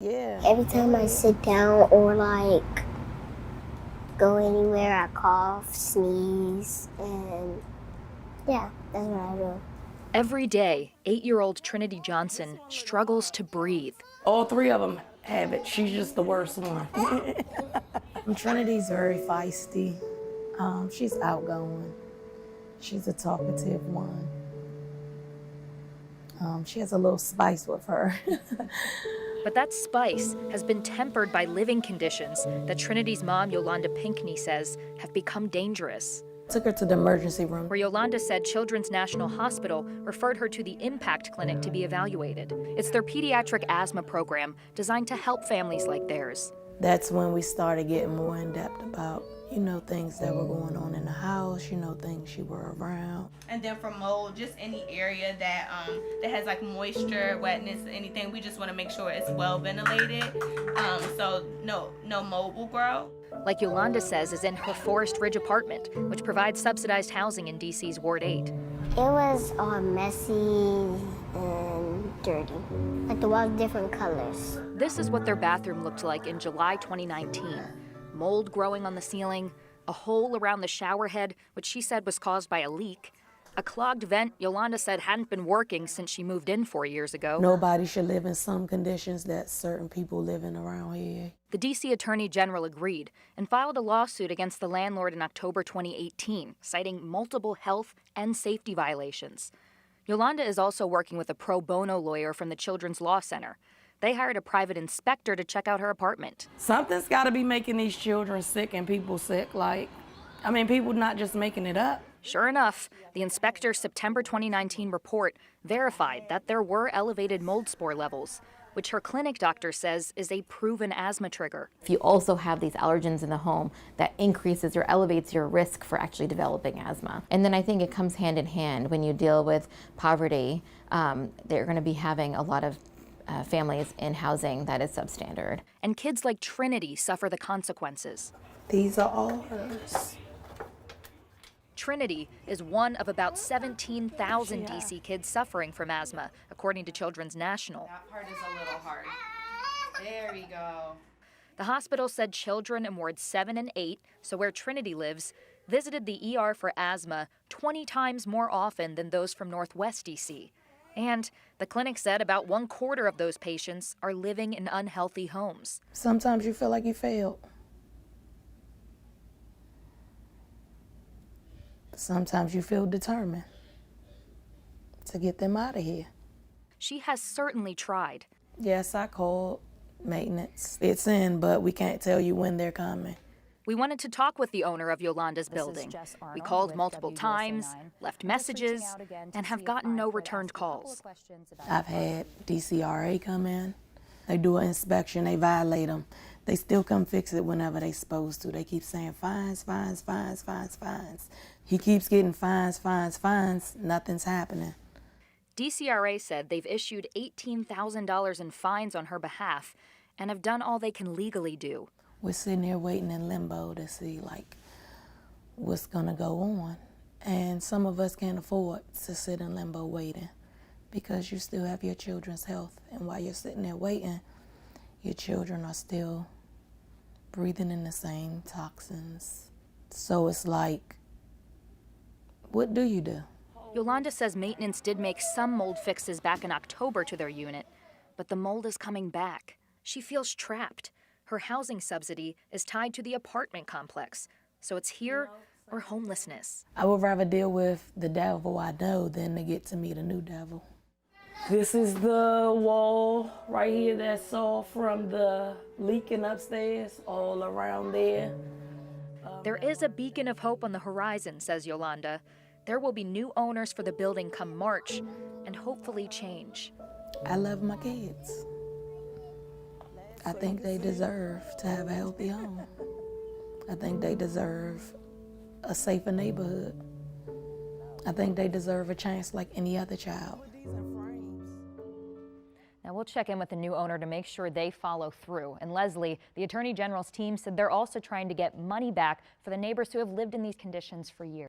Yeah. Every time I sit down or like go anywhere, I cough, sneeze, and yeah, that's what I do. Every day, 8-year-old Trinity Johnson struggles to breathe. All three of them have it. She's just the worst one. Trinity's very feisty. She's outgoing. She's a talkative one. She has a little spice with her. But that spice has been tempered by living conditions that Trinity's mom, Yolanda Pinkney, says have become dangerous. Took her to the emergency room. Where Yolanda said Children's National Hospital referred her to the Impact Clinic to be evaluated. It's their pediatric asthma program designed to help families like theirs. That's when we started getting more in depth about, things that were going on in the house, things she were around. And then for mold, just any area that that has like moisture, wetness, anything, we just want to make sure it's well ventilated, so no mold will grow. Like Yolanda says is in her Forest Ridge apartment, which provides subsidized housing in DC's Ward 8. It was all messy and dirty. Like the walls different colors. This is what their bathroom looked like in July 2019. Mold growing on the ceiling, a hole around the shower head, which she said was caused by a leak, a clogged vent Yolanda said hadn't been working since she moved in 4 years ago. Nobody should live in some conditions that certain people living around here. The D.C. Attorney General agreed and filed a lawsuit against the landlord in October 2018, citing multiple health and safety violations. Yolanda is also working with a pro bono lawyer from the Children's Law Center. They hired a private inspector to check out her apartment. Something's got to be making these children sick and people sick. People not just making it up. Sure enough, the inspector's September 2019 report verified that there were elevated mold spore levels, which her clinic doctor says is a proven asthma trigger. If you also have these allergens in the home, that increases or elevates your risk for actually developing asthma. And then I think it comes hand in hand when you deal with poverty. They're going to be having a lot of families in housing that is substandard. And kids like Trinity suffer the consequences. These are all hers. Trinity is one of about 17,000 DC kids suffering from asthma, according to Children's National. That part is a little hard. There we go. The hospital said children in wards 7 and 8, so where Trinity lives, visited the ER for asthma 20 times more often than those from Northwest DC. And the clinic said about 1/4 of those patients are living in unhealthy homes. Sometimes you feel like you failed. Sometimes you feel determined to get them out of here. She has certainly tried. Yes, I called maintenance. It's in, but we can't tell you when they're coming. We wanted to talk with the owner of Yolanda's building. We called multiple times, left messages, and have gotten no returned calls. I've had DCRA come in. They do an inspection, they violate them. They still come fix it whenever they're supposed to. They keep saying fines, fines, fines, fines, fines. He keeps getting fines, fines, fines. Nothing's happening. DCRA said they've issued $18,000 in fines on her behalf and have done all they can legally do. We're sitting here waiting in limbo to see what's gonna go on. And some of us can't afford to sit in limbo waiting because you still have your children's health. And while you're sitting there waiting, your children are still breathing in the same toxins. So it's like, what do you do? Yolanda says maintenance did make some mold fixes back in October to their unit, but the mold is coming back. She feels trapped. Her housing subsidy is tied to the apartment complex, so it's here or homelessness. I would rather deal with the devil I know than to get to meet a new devil. This is the wall right here that saw from the leaking upstairs, all around there. There is a beacon of hope on the horizon, says Yolanda. There will be new owners for the building come March and hopefully change. I love my kids. I think they deserve to have a healthy home. I think they deserve a safer neighborhood. I think they deserve a chance like any other child. Now we'll check in with the new owner to make sure they follow through. And Leslie, the Attorney General's team said they're also trying to get money back for the neighbors who have lived in these conditions for years.